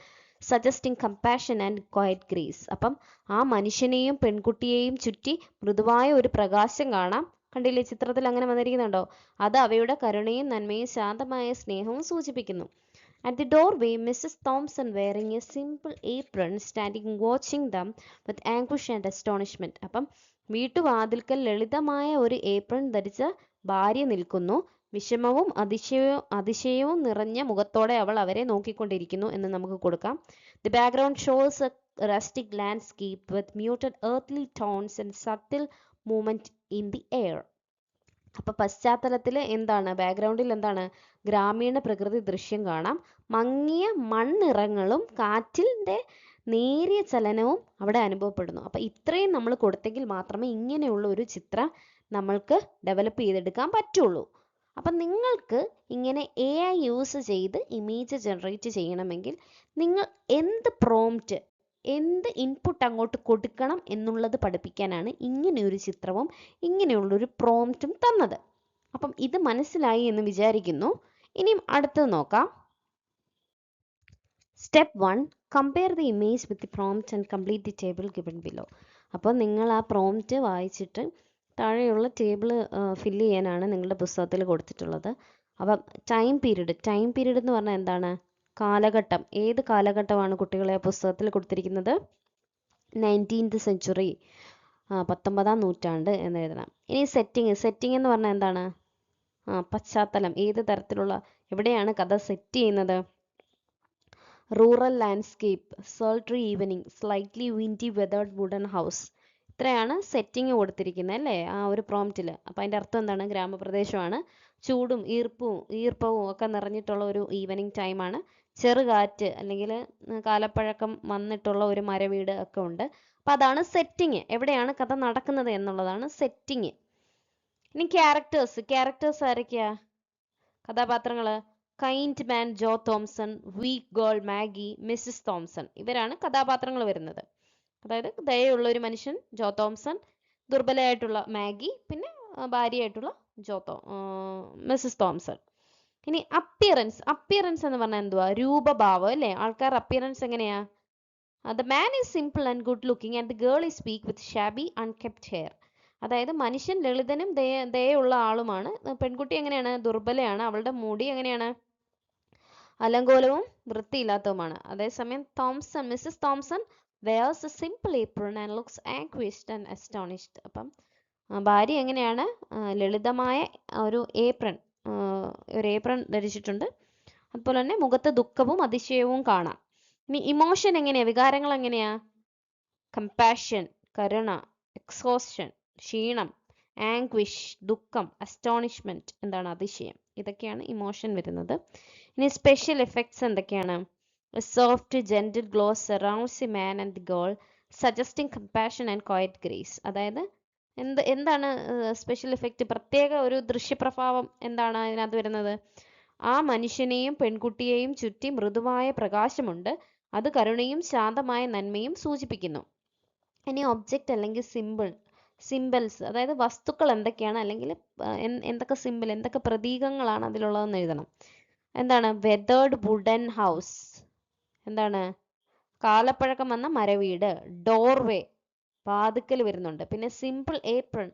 Speaker 1: suggesting compassion and quiet grace. അപ്പം ആ മനുഷ്യനെയും പെൺകുട്ടിയെയും ചുറ്റി മൃദുവായ ഒരു പ്രകാശം കാണാം. കണ്ടില്ലേ ചിത്രത്തിൽ അങ്ങനെ വന്നിരിക്കുന്നുണ്ടോ? അത് അവയുടെ കരുണയും നന്മയും ശാന്തമായ സ്നേഹവും സൂചിപ്പിക്കുന്നു. At the doorway, Mrs. Thompson, wearing a simple apron, standing watching them with anguish and astonishment. അപ്പം വീട്ടുവാതിൽക്കൽ ലളിതമായ ഒരു ഏപ്രൺ ധരിച്ച ഭാര്യ നിൽക്കുന്നു. വിഷമവും അതിശയവും നിറഞ്ഞ മുഖത്തോടെ അവൾ അവരെ നോക്കിക്കൊണ്ടിരിക്കുന്നു എന്ന് നമുക്ക് കൊടുക്കാം. The background shows a rustic landscape with muted earthly tones and subtle movement in the air. അപ്പൊ പശ്ചാത്തലത്തിൽ എന്താണ്, ബാക്ക്ഗ്രൗണ്ടിൽ എന്താണ്, ഗ്രാമീണ പ്രകൃതി ദൃശ്യം കാണാം. മങ്ങിയ മണ്ണിറങ്ങളും കാറ്റിന്റെ നേരിയ ചലനവും അവിടെ അനുഭവപ്പെടുന്നു. അപ്പൊ ഇത്രയും നമ്മൾ കൊടുത്തെങ്കിൽ മാത്രമേ ഇങ്ങനെയുള്ള ഒരു ചിത്രം നമ്മൾക്ക് ഡെവലപ്പ് ചെയ്തെടുക്കാൻ പറ്റുള്ളൂ. അപ്പൊ നിങ്ങൾക്ക് ഇങ്ങനെ AI യൂസ് ചെയ്ത് ഇമേജ് ജനറേറ്റ് ചെയ്യണമെങ്കിൽ നിങ്ങൾ എന്ത് പ്രോംപ്റ്റ്, എന്ത് ഇൻപുട്ട് അങ്ങോട്ട് കൊടുക്കണം എന്നുള്ളത് പഠിപ്പിക്കാനാണ് ഇങ്ങനെയൊരു ചിത്രവും ഇങ്ങനെയുള്ളൊരു പ്രോംപ്റ്റും തന്നത്. അപ്പം ഇത് മനസ്സിലായി എന്ന് വിചാരിക്കുന്നു. ഇനിയും അടുത്തത് നോക്കാം. Step 1, compare the image with the prompt and complete the table given below. അപ്പോൾ നിങ്ങൾ ആ പ്രോംപ്റ്റ് വായിച്ചിട്ട് താഴെയുള്ള ടേബിൾ ഫില്ല് ചെയ്യാനാണ് നിങ്ങളുടെ പുസ്തകത്തിൽ കൊടുത്തിട്ടുള്ളത്. അപ്പം ടൈം പീരീഡ് എന്ന് പറഞ്ഞാൽ എന്താണ്, കാലഘട്ടം. ഏത് കാലഘട്ടമാണ് കുട്ടികളെ പുസ്തകത്തിൽ കൊടുത്തിരിക്കുന്നത്? 19th century, 19ാം നൂറ്റാണ്ട് എന്ന് എഴുതണം. ഇനി സെറ്റിംഗ് എന്ന് പറഞ്ഞാൽ എന്താണ്? പശ്ചാത്തലം. ഏത് തരത്തിലുള്ള, എവിടെയാണ് കഥ സെറ്റ് ചെയ്യുന്നത്? Rural landscape, sultry evening, slightly windy weathered wooden house. ഇത്രയാണ് സെറ്റിംഗ് കൊടുത്തിരിക്കുന്നത് അല്ലേ ആ ഒരു പ്രോംപ്റ്റിൽ. അപ്പം അതിൻ്റെ അർത്ഥം എന്താണ്? ഗ്രാമപ്രദേശമാണ്, ചൂടും ഈർപ്പവും ഒക്കെ നിറഞ്ഞിട്ടുള്ള ഒരു ഈവനിങ് ടൈമാണ്, ചെറുകാറ്റ് അല്ലെങ്കിൽ കാലപ്പഴക്കം വന്നിട്ടുള്ള ഒരു മരവീട് ഒക്കെ ഉണ്ട്. അപ്പം അതാണ് സെറ്റിങ്. എവിടെയാണ് കഥ നടക്കുന്നത് എന്നുള്ളതാണ് സെറ്റിങ്. ഇനി ക്യാരക്ടേഴ്സ് ആരൊക്കെയാ കഥാപാത്രങ്ങള്? Kind man Joe Thomson, weak girl Maggie, Mrs Thomson. ഇവരാണ് കഥാപാത്രങ്ങൾ വരുന്നത്. അതായത് ദയുള്ള ഒരു മനുഷ്യൻ ജോ തോംസൺ, ദുർബലയായിട്ടുള്ള മാഗി, പിന്നെ ഭാര്യയായിട്ടുള്ള മിസ്സിസ് തോംസൺ. ഇനി അപ്പിയറൻസ് എന്ന് പറഞ്ഞാൽ എന്തുവാ? രൂപഭാവം അല്ലേ? ആൾക്കാർ അപ്പിയറൻസ് എങ്ങനെയാ? The man is simple and good looking and the girl is weak with shabby unkempt hair. അതായത് മനുഷ്യൻ ലളിതനും ദയുള്ള ആളുമാണ്, പെൺകുട്ടി എങ്ങനെയാണ്? ദുർബലയാണ്, അവളുടെ മുടി എങ്ങനെയാണ്? അലങ്കോലവും വൃത്തിയില്ലാത്തതുമാണ്. അതേസമയം Mrs Thompson wears a simple apron and looks anguished and astonished. അപ്പം ഭാര്യ എങ്ങനെയാണ്? ലളിതമായ ഒരു ഏപ്രൺ ധരിച്ചിട്ടുണ്ട്. അതുപോലെ തന്നെ മുഖത്ത് ദുഃഖവും അതിശയവും കാണാം. ഇനി ഇമോഷൻ എങ്ങനെയാ? വികാരങ്ങൾ എങ്ങനെയാ? കമ്പാഷൻ, കരുണ, എക്സോഷൻ, ക്ഷീണം, ആംഗ്വിഷ്, ദുഃഖം, അസ്റ്റോണിഷ്മെന്റ്, എന്താണ്? അതിശയം. ഇതൊക്കെയാണ് ഇമോഷൻ വരുന്നത്. ഇനി സ്പെഷ്യൽ എഫക്ട്സ് എന്തൊക്കെയാണ്? A soft, gentle glow surrounds the man and the girl, suggesting compassion and quiet grace. അതായത് എന്താണ് സ്പെഷ്യൽ എഫക്റ്റ്? പ്രത്യേക ഒരു ദൃശ്യപ്രഭാവം എന്താണ് അതിനകത്ത് വരുന്നത്? ആ മനുഷ്യനെയും പെൺകുട്ടിയെയും ചുറ്റി മൃദുവായ പ്രകാശമുണ്ട്, അത് കരുണയും ശാന്തമായ നന്മയും സൂചിപ്പിക്കുന്നു. ഇനി ഒബ്ജക്റ്റ് അല്ലെങ്കിൽ സിമ്പിൾസ്, അതായത് വസ്തുക്കൾ എന്തൊക്കെയാണ്, അല്ലെങ്കിൽ എന്തൊക്കെ സിമ്പിൾ, എന്തൊക്കെ പ്രതീകങ്ങളാണ് അതിലുള്ളതെന്ന് എഴുതണം. എന്താണ്? വെതേർഡ് വുഡൻ ഹൗസ്, എന്താണ്? കാലപ്പഴക്കം വന്ന മരവീട്. ഡോർവേ, വാതിക്കൽ വരുന്നുണ്ട്. പിന്നെ സിമ്പിൾ ഏപ്രൺ,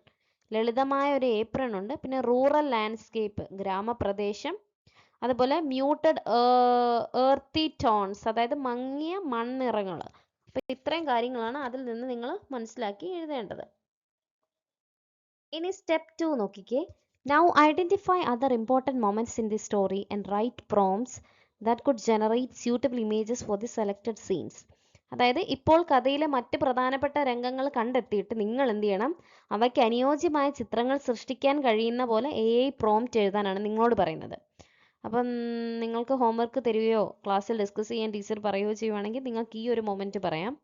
Speaker 1: ലളിതമായ ഒരു ഏപ്രൺ ഉണ്ട്. പിന്നെ റൂറൽ ലാൻഡ്സ്കേപ്പ്, ഗ്രാമപ്രദേശം. അതുപോലെ മ്യൂട്ടഡ് എർത്തി ടോൺസ്, അതായത് മങ്ങിയ മണ്ണിറങ്ങൾ. അപ്പൊ ഇത്രയും കാര്യങ്ങളാണ് അതിൽ നിന്ന് നിങ്ങൾ മനസ്സിലാക്കി എഴുതേണ്ടത്. ഇനി സ്റ്റെപ്പ് 2 നോക്കിക്കേ. Now identify other important moments in the story and write prompts that could generate suitable images for the selected scenes. അതായത് ഇപ്പോൾ കഥയിലെ മറ്റ് പ്രധാനപ്പെട്ട രംഗങ്ങൾ കണ്ടെത്തിയിട്ട് നിങ്ങൾ എന്ത് ചെയ്യണം? അവയ്ക്ക് അനുയോജ്യമായ ചിത്രങ്ങൾ സൃഷ്ടിക്കാൻ കഴിയുന്ന പോലെ AI പ്രോംപ്റ്റ് എഴുതാനാണ് നിങ്ങളോട് പറയുന്നത്. അപ്പം നിങ്ങൾക്ക് ഹോംവർക്ക് തരികയോ ക്ലാസ്സിൽ ഡിസ്കസ് ചെയ്യാൻ ടീച്ചർ പറയുകയോ ചെയ്യുവാണെങ്കിൽ നിങ്ങൾക്ക് ഈ ഒരു മൊമെന്റ് പറയാം.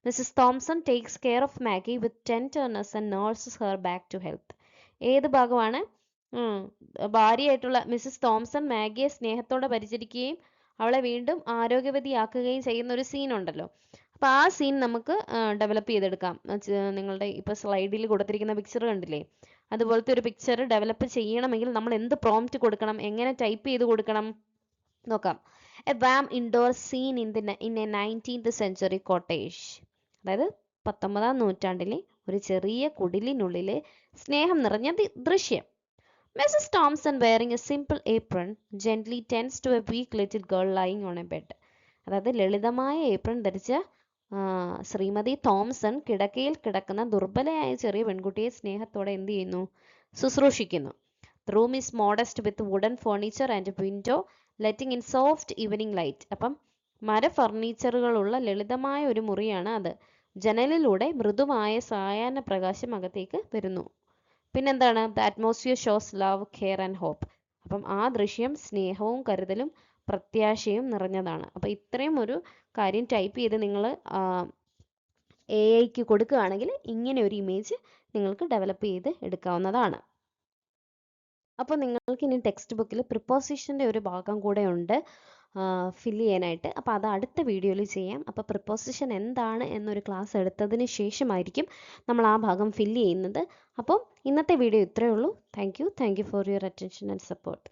Speaker 1: Mrs Thompson takes care of Maggie with tenderness and nurses her back to health. ഏത് ഭാഗമാണ്? ഭാര്യയായിട്ടുള്ള മിസ്സിസ് തോംസൺ മാഗിയെ സ്നേഹത്തോടെ പരിചരിക്കുകയും അവളെ വീണ്ടും ആരോഗ്യവതിയാക്കുകയും ചെയ്യുന്ന ഒരു സീൻ ഉണ്ടല്ലോ. അപ്പൊ ആ സീൻ നമുക്ക് ഡെവലപ്പ് ചെയ്തെടുക്കാം. നിങ്ങളുടെ ഇപ്പൊ സ്ലൈഡിൽ കൊടുത്തിരിക്കുന്ന പിക്ചർ കണ്ടില്ലേ? അതുപോലത്തെ ഒരു പിക്ചർ ഡെവലപ്പ് ചെയ്യണമെങ്കിൽ നമ്മൾ എന്ത് പ്രോംപ്റ്റ് കൊടുക്കണം, എങ്ങനെ ടൈപ്പ് ചെയ്ത് കൊടുക്കണം നോക്കാം. A warm indoor scene in a 19th century cottage. അതായത് 19ാം നൂറ്റാണ്ടിലെ ഒരു ചെറിയ കുടിലിനുള്ളിലെ സ്നേഹം നിറഞ്ഞ ദൃശ്യം. Mrs. Thompson, wearing a simple apron, gently tends to a weak little girl lying on a bed. അതായത് ലളിതമായ ഏപ്രൺ ധരിച്ച ശ്രീമതി തോംസൺ കിടക്കയിൽ കിടക്കുന്ന ദുർബലയായ ചെറിയ പെൺകുട്ടിയെ സ്നേഹത്തോടെ എന്ത് ചെയ്യുന്നു? ശുശ്രൂഷിക്കുന്നു. The room is modest with wooden furniture and a window letting in soft evening light. അപ്പം മര ഫർണിച്ചറുകളുള്ള ലളിതമായ ഒരു മുറിയാണ് അത്. ജനലിലൂടെ മൃദുവായ സായാഹ്ന പ്രകാശം അകത്തേക്ക് വരുന്നു. പിന്നെന്താണ്? The atmosphere shows love, care and hope. അപ്പം ആ ദൃശ്യം സ്നേഹവും കരുതലും പ്രത്യാശയും നിറഞ്ഞതാണ്. അപ്പം ഇത്രയും ഒരു കാര്യം ടൈപ്പ് ചെയ്ത് നിങ്ങൾ AI കൊടുക്കുകയാണെങ്കിൽ ഇങ്ങനെ ഒരു ഇമേജ് നിങ്ങൾക്ക് ഡെവലപ്പ് ചെയ്ത് എടുക്കാവുന്നതാണ്. അപ്പോൾ നിങ്ങൾക്ക് ഇനി ടെക്സ്റ്റ് ബുക്കിൽ പ്രിപ്പോസിഷൻ്റെ ഒരു ഭാഗം കൂടെ ഉണ്ട് ഫില്ല് ചെയ്യാനായിട്ട്. അപ്പോൾ അത് അടുത്ത വീഡിയോയിൽ ചെയ്യാം. അപ്പോൾ പ്രിപ്പോസിഷൻ എന്താണ് എന്നൊരു ക്ലാസ് എടുത്തതിന് ശേഷമായിരിക്കും നമ്മൾ ആ ഭാഗം ഫില്ല് ചെയ്യുന്നത്. അപ്പം ഇന്നത്തെ വീഡിയോ ഇത്രയേ ഉള്ളൂ. Thank you for your attention and support.